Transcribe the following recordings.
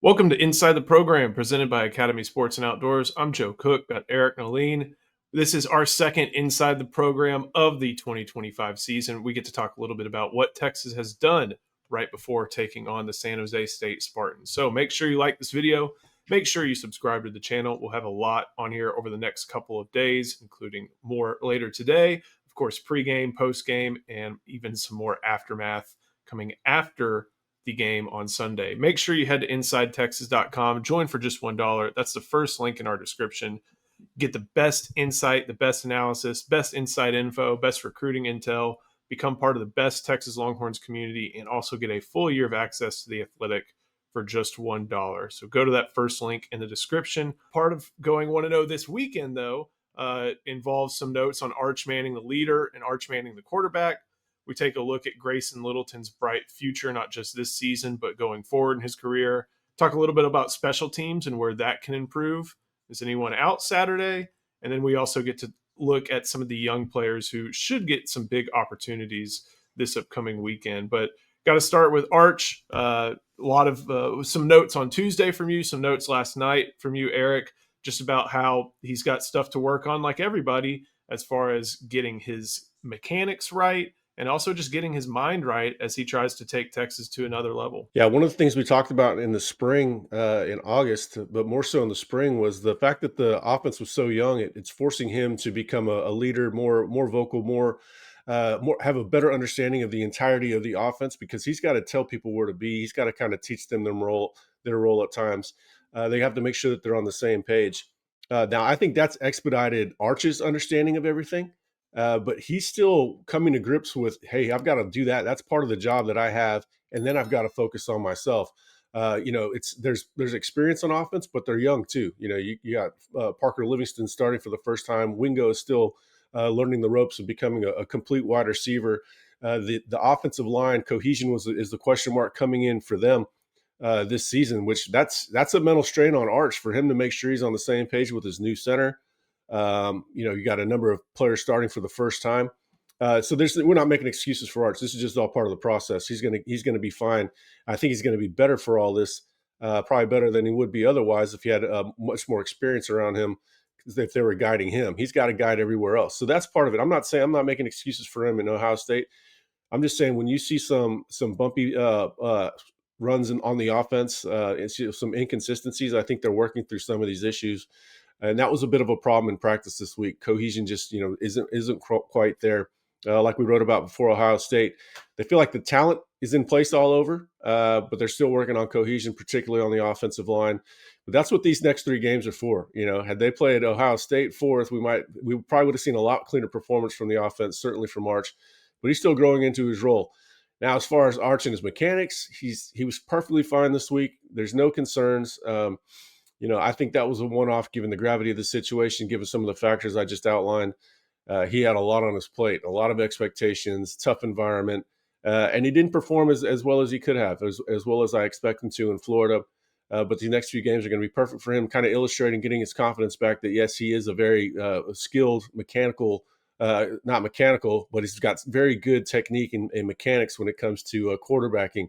Welcome to Inside the Program, presented by Academy Sports and Outdoors. I'm Joe Cook, got Eric Naleen. This is our second Inside the Program of the 2025 season. We get to talk a little bit about what Texas has done right before taking on the San Jose State Spartans. So make sure you like this video. Make sure you subscribe to the channel. We'll have a lot on here over the next couple of days, including more later today. Of course, pregame, postgame, and even some more aftermath coming after the game on Sunday. Make sure you head to InsideTexas.com. Join for just $1. That's the first link in our description. Get the best insight, the best analysis, best inside info, best recruiting intel. Become part of the best Texas Longhorns community and also get a full year of access to The Athletic for just $1. So go to that first link in the description. Part of going 1-0 this weekend, though, involves some notes on Arch Manning, the leader, and Arch Manning, the quarterback. We take a look at Grayson Littleton's bright future, not just this season, but going forward in his career. Talk a little bit about special teams and where that can improve. Is anyone out Saturday? And then we also get to look at some of the young players who should get some big opportunities this upcoming weekend. But got to start with Arch. A lot of some notes on Tuesday from you, some notes last night from you, Eric, just about how he's got stuff to work on, like everybody, as far as getting his mechanics right and also just getting his mind right as he tries to take Texas to another level. Yeah, one of the things we talked about in the spring, in August, but more so in the spring, was the fact that the offense was so young. It's forcing him to become a leader, more vocal, more have a better understanding of the entirety of the offense, because he's got to tell people where to be. He's got to kind of teach them their role at times. They have to make sure that they're on the same page. Now, I think that's expedited Arch's understanding of everything. But he's still coming to grips with, hey, I've got to do that. That's part of the job that I have, and then I've got to focus on myself. There's experience on offense, but they're young too. You got Parker Livingston starting for the first time. Wingo is still learning the ropes of becoming a complete wide receiver. The offensive line cohesion is the question mark coming in for them this season, which that's a mental strain on Arch for him to make sure he's on the same page with his new center. You got a number of players starting for the first time. So we're not making excuses for Arch. This is just all part of the process. He's gonna be fine. I think he's gonna be better for all this, probably better than he would be otherwise if he had much more experience around him. If they were guiding him, he's got a guide everywhere else. So that's part of it. I'm not making excuses for him in Ohio State. I'm just saying when you see some bumpy runs on the offense and see some inconsistencies, I think they're working through some of these issues. And that was a bit of a problem in practice this week. Cohesion just isn't quite there. Like we wrote about before Ohio State, they feel like the talent is in place all over, but they're still working on cohesion, particularly on the offensive line. But that's what these next three games are for. Had they played Ohio State fourth, we probably would have seen a lot cleaner performance from the offense, certainly from Arch. But he's still growing into his role. Now, as far as Arch and his mechanics, he was perfectly fine this week. There's no concerns. I think that was a one-off given the gravity of the situation, given some of the factors I just outlined. He had a lot on his plate, a lot of expectations, tough environment, and he didn't perform as well as he could have, as well as I expect him to in Florida. But the next few games are going to be perfect for him, kind of illustrating, getting his confidence back that, yes, he is a very skilled not mechanical, but he's got very good technique and mechanics when it comes to quarterbacking.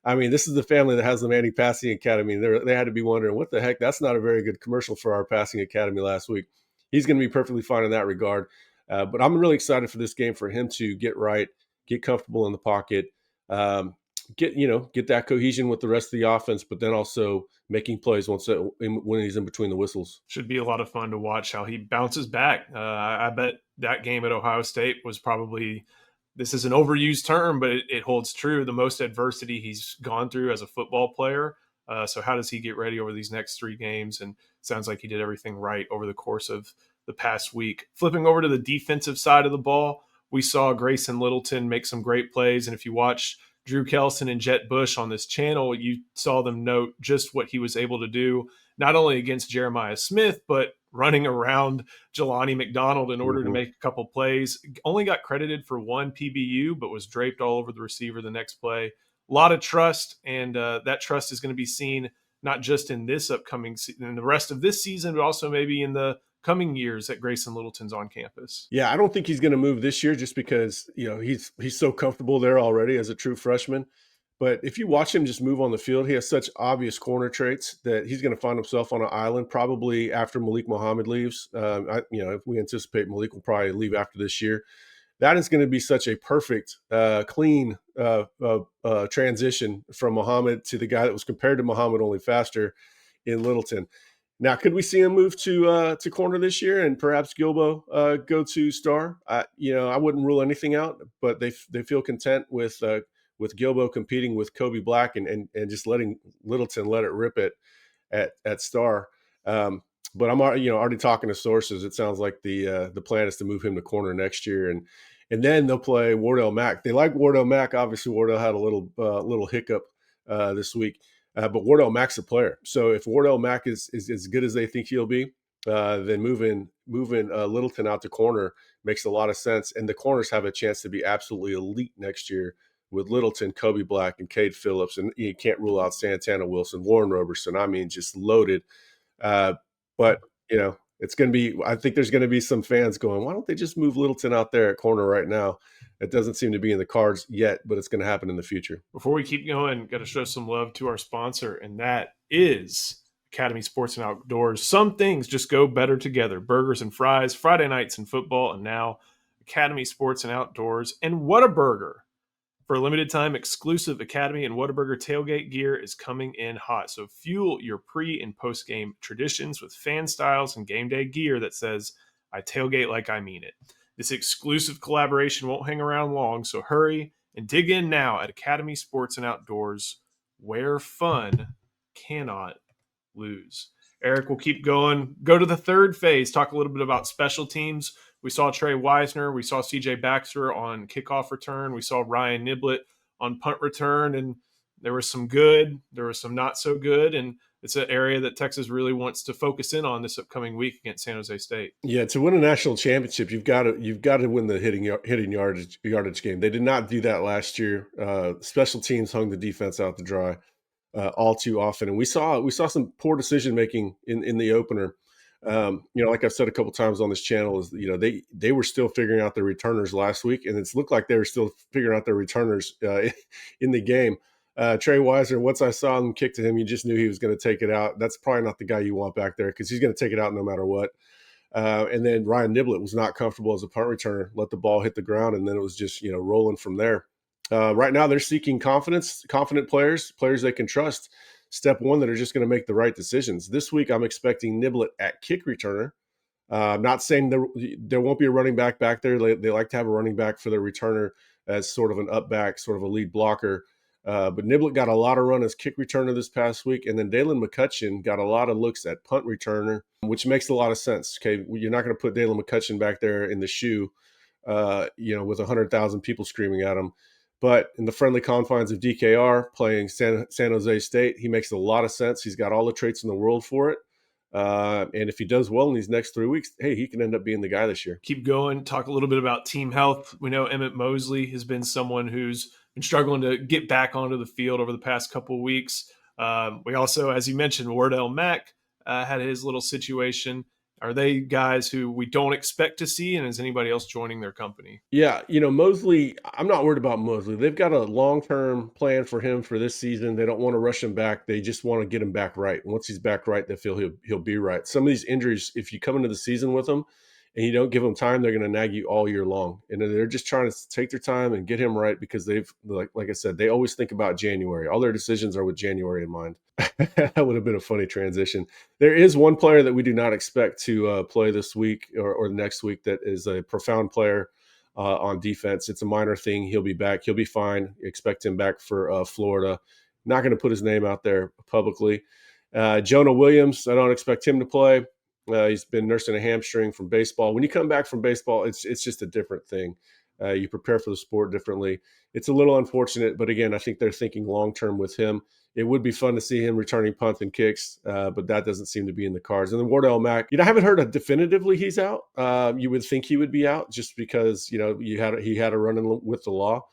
I mean, this is the family that has the Manning Passing Academy. They had to be wondering, what the heck? That's not a very good commercial for our passing academy last week. He's going to be perfectly fine in that regard. But I'm really excited for this game for him to get right, get comfortable in the pocket, get that cohesion with the rest of the offense, but then also making plays when he's in between the whistles. Should be a lot of fun to watch how he bounces back. I bet that game at Ohio State was probably, this is an overused term, but it holds true, the most adversity he's gone through as a football player. So how does he get ready over these next three games? And it sounds like he did everything right over the course of the past week. Flipping over to the defensive side of the ball, we saw Grayson Littleton make some great plays. And if you watch Drew Kelson and Jet Bush on this channel, you saw them note just what he was able to do, not only against Jeremiah Smith, but running around Jelani McDonald in order to make a couple plays. Only got credited for one PBU, but was draped all over the receiver the next play. A lot of trust, and that trust is going to be seen not just in this upcoming season, in the rest of this season, but also maybe in the coming years that Grayson Littleton's on campus. Yeah, I don't think he's going to move this year just because he's so comfortable there already as a true freshman. But if you watch him just move on the field, he has such obvious corner traits that he's going to find himself on an island probably after Malik Muhammad leaves. If we anticipate Malik will probably leave after this year, that is going to be such a perfect, clean transition from Muhammad to the guy that was compared to Muhammad, only faster, in Littleton. Now, could we see him move to corner this year and perhaps Gilbo go to star? I wouldn't rule anything out, but they feel content with Gilbo competing with Kobe Black and just letting Littleton let it rip it at star. But I'm already talking to sources. It sounds like the plan is to move him to corner next year, and then they'll play Wardell Mack. They like Wardell Mack. Obviously, Wardell had a little hiccup this week, but Wardell Mack's a player. So if Wardell Mack is as good as they think he'll be, then moving Littleton out to corner makes a lot of sense. And the corners have a chance to be absolutely elite next year with Littleton, Kobe Black, and Cade Phillips. And you can't rule out Santana Wilson, Warren Roberson. I mean, just loaded. But it's going to be. I think there's going to be some fans going, "Why don't they just move Littleton out there at corner right now?" It doesn't seem to be in the cards yet, but it's going to happen in the future. Before we keep going, got to show some love to our sponsor, and that is Academy Sports and Outdoors. Some things just go better together. Burgers and fries, Friday nights in football, and now Academy Sports and Outdoors. And Whataburger. For a limited time, exclusive Academy and Whataburger tailgate gear is coming in hot. So fuel your pre- and post-game traditions with fan styles and game day gear that says, I tailgate like I mean it. This exclusive collaboration won't hang around long, so hurry and dig in now at Academy Sports and Outdoors, where fun cannot lose. Eric, we'll keep going. Go to the third phase, talk a little bit about special teams. We saw Trey Wisner. We saw CJ Baxter on kickoff return. We saw Ryan Niblett on punt return. And there was some good. There was some not so good. And it's an area that Texas really wants to focus in on this upcoming week against San Jose State. Yeah, to win a national championship, you've got to win the hitting yardage game. They did not do that last year. Special teams hung the defense out to dry all too often, and we saw some poor decision making in the opener. Like I've said a couple times on this channel, is they were still figuring out their returners last week, and it's looked like they were still figuring out their returners in the game. Trey Wisner, once I saw him kick to him, you just knew he was going to take it out. That's probably not the guy you want back there because he's going to take it out no matter what. And then Ryan Niblett was not comfortable as a punt returner, let the ball hit the ground, and then it was just rolling from there. Right now, they're seeking confident players they can trust. Step one, that are just going to make the right decisions. This week, I'm expecting Niblett at kick returner. Not saying there won't be a running back there. They like to have a running back for their returner as sort of an up back, sort of a lead blocker. But Niblett got a lot of run as kick returner this past week. And then Dalen McCutcheon got a lot of looks at punt returner, which makes a lot of sense. Okay, you're not going to put Dalen McCutcheon back there in the shoe, with 100,000 people screaming at him. But in the friendly confines of DKR playing San Jose State, he makes a lot of sense. He's got all the traits in the world for it. And if he does well in these next 3 weeks, hey, he can end up being the guy this year. Keep going. Talk a little bit about team health. We know Emmett Mosley has been someone who's been struggling to get back onto the field over the past couple of weeks. We also, as you mentioned, Wardell Mack had his little situation. Are they guys who we don't expect to see, and is anybody else joining their company? Yeah, Mosley, I'm not worried about Mosley. They've got a long-term plan for him for this season. They don't want to rush him back. They just want to get him back right. Once he's back right, they feel he'll be right. Some of these injuries, if you come into the season with them and you don't give them time, they're going to nag you all year long. And they're just trying to take their time and get him right because they've, like I said, they always think about January. All their decisions are with January in mind. That would have been a funny transition. There is one player that we do not expect to play this week or the next week that is a profound player on defense. It's a minor thing. He'll be back. He'll be fine. Expect him back for Florida. Not going to put his name out there publicly. Jonah Williams, I don't expect him to play. He's been nursing a hamstring from baseball. When you come back from baseball, it's just a different thing. You prepare for the sport differently. It's a little unfortunate, but again, I think they're thinking long-term with him. It would be fun to see him returning punts and kicks, but that doesn't seem to be in the cards. And then Wardell Mack, I haven't heard definitively he's out. You would think he would be out just because, he had a run-in with the law.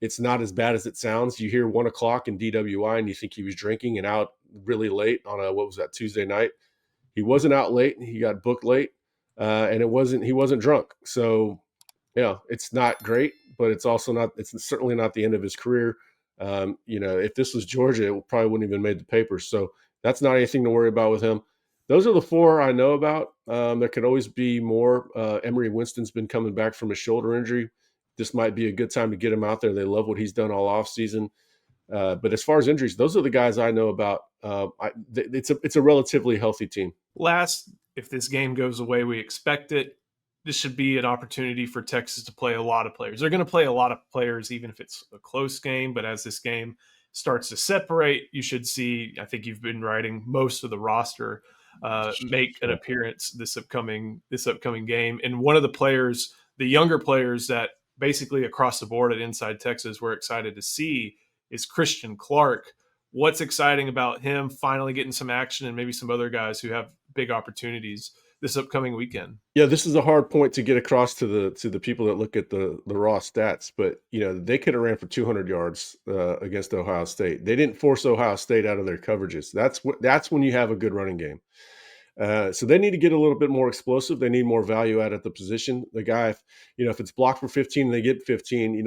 It's not as bad as it sounds. You hear 1 o'clock in DWI and you think he was drinking and out really late on Tuesday night. He wasn't out late. He got booked late, and he wasn't drunk. So, it's not great, but it's also not. It's certainly not the end of his career. If this was Georgia, it probably wouldn't even made the papers. So that's not anything to worry about with him. Those are the four I know about. There could always be more. Emery Winston's been coming back from a shoulder injury. This might be a good time to get him out there. They love what he's done all offseason. But as far as injuries, those are the guys I know about. It's a relatively healthy team. Last, if this game goes the way we expect it, this should be an opportunity for Texas to play a lot of players. They're going to play a lot of players, even if it's a close game. But as this game starts to separate, you should see, I think you've been writing, most of the roster make an appearance this upcoming game. And one of the players, the younger players that basically across the board at Inside Texas we're excited to see is Christian Clark. What's exciting about him finally getting some action, and maybe some other guys who have big opportunities this upcoming weekend? Yeah, this is a hard point to get across to the people that look at the raw stats, but they could have ran for 200 yards against Ohio State. They didn't force Ohio State out of their coverages. That's when you have a good running game. So they need to get a little bit more explosive. They need more value out at the position. The guy, if it's blocked for 15 and they get 15,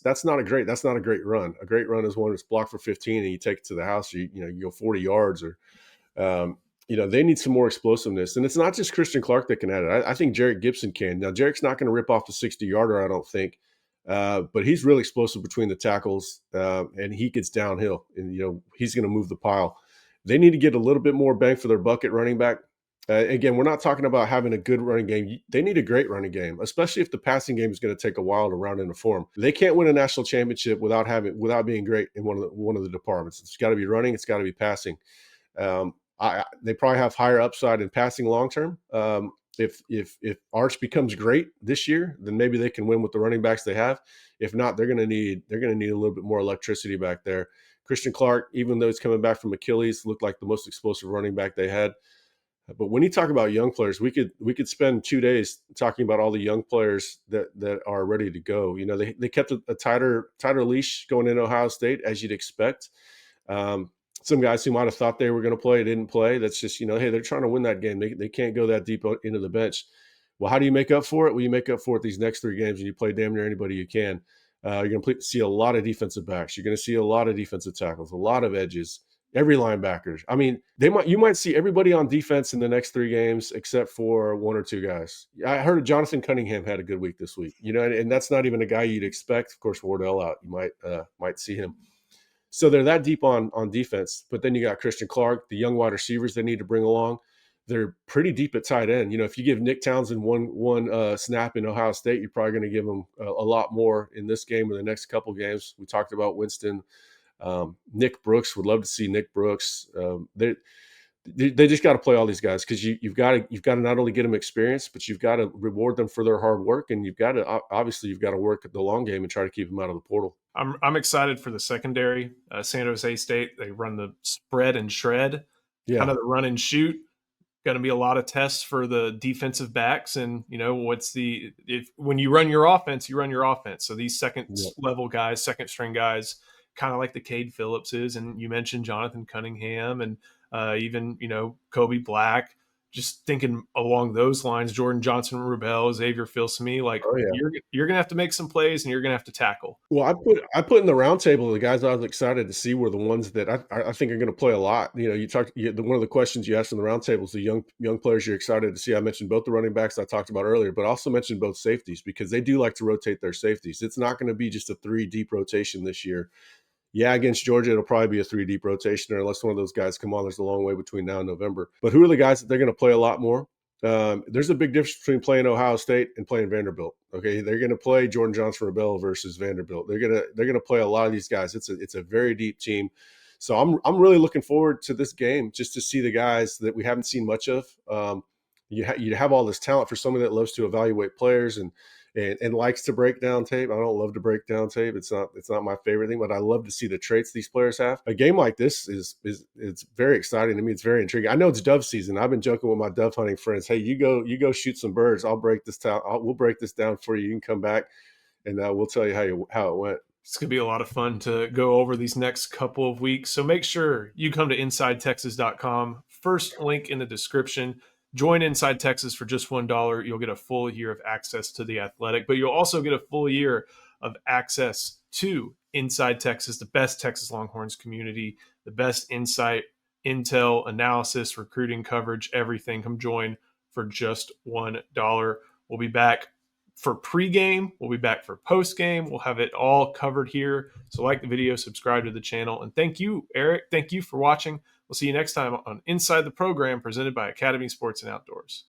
that's not a great run. A great run is one that's blocked for 15 and you take it to the house. Or you go 40 yards, or they need some more explosiveness. And it's not just Christian Clark that can add it. I think Jarek Gibson can. Now, Jarek's not going to rip off the 60-yarder, I don't think. But he's really explosive between the tackles, and he gets downhill, and he's going to move the pile. They need to get a little bit more bang for their buck at running back. Again, we're not talking about having a good running game. They need a great running game, especially if the passing game is going to take a while to round into form. They can't win a national championship without being great in one of the departments. It's got to be running. It's got to be passing. They probably have higher upside in passing long term. If Arch becomes great this year, then maybe they can win with the running backs they have. If not, they're going to need a little bit more electricity back there. Christian Clark, even though he's coming back from Achilles, looked like the most explosive running back they had. But when you talk about young players, we could spend 2 days talking about all the young players that are ready to go. They kept a tighter leash going in Ohio State, as you'd expect. Some guys who might have thought they were going to play didn't play. That's just, hey, they're trying to win that game. They can't go that deep into the bench. Well, how do you make up for it? Well, you make up for it these next 3 games, and you play damn near anybody you can. You're going to see a lot of defensive backs. You're going to see a lot of defensive tackles, a lot of edges, every linebacker. I mean, you might see everybody on defense in the next 3 games except for 1 or 2 guys. I heard Jonathan Cunningham had a good week this week. And that's not even a guy you'd expect. Of course, Wardell out. You might see him. So they're that deep on defense, but then you got Christian Clark, the young wide receivers they need to bring along. They're pretty deep at tight end. If you give Nick Townsend one snap in Ohio State, you're probably going to give him a lot more in this game or the next couple games. We talked about Winston, Nick Brooks. Would love to see Nick Brooks. They just got to play all these guys, because you've got to not only get them experience, but you've got to reward them for their hard work, and you've got to work at the long game and try to keep them out of the portal. I'm excited for the secondary. San Jose State, they run the spread and shred, kind of the run and shoot. Going to be a lot of tests for the defensive backs, and when you run your offense, you run your offense. So these second level guys, second string guys, kind of like the Cade Phillips is, and you mentioned Jonathan Cunningham, and even Kobe Black. Just thinking along those lines, Jordan Johnson Rubel, Xavier Filsaime, you're gonna have to make some plays, and you're gonna have to tackle. Well, I put in the roundtable the guys I was excited to see were the ones that I think are going to play a lot. One of the questions you asked in the roundtable is the young players you're excited to see. I mentioned both the running backs I talked about earlier, but also mentioned both safeties, because they do like to rotate their safeties. It's not going to be just a 3 deep rotation this year. Yeah, against Georgia, it'll probably be a 3 deep rotation, or unless one of those guys come on. There's a long way between now and November. But who are the guys that they're going to play a lot more? There's a big difference between playing Ohio State and playing Vanderbilt. Okay, they're going to play Jordan Johnson Rebel versus Vanderbilt. They're going to play a lot of these guys. It's a very deep team. So I'm really looking forward to this game, just to see the guys that we haven't seen much of. You have all this talent for someone that loves to evaluate players and likes to break down tape. I don't love to break down tape. It's not my favorite thing, but I love to see the traits these players have. A game like this is very exciting to me. It's very intriguing. I know it's dove season. I've been joking with my dove hunting friends. Hey, you go shoot some birds. We'll break this down for you. You can come back and we'll tell you how it went. It's going to be a lot of fun to go over these next couple of weeks. So make sure you come to InsideTexas.com. First link in the description. Join Inside Texas for just $1. You'll get a full year of access to The Athletic, but you'll also get a full year of access to inside Texas, the best Texas Longhorns community, the best insight, intel, analysis, recruiting coverage, everything. Come join for just $1. We'll be back for pregame. We'll be back for postgame. We'll have it all covered here. So like the video, subscribe to the channel. And thank you, Eric. Thank you for watching. We'll see you next time on Inside the Program, presented by Academy Sports and Outdoors.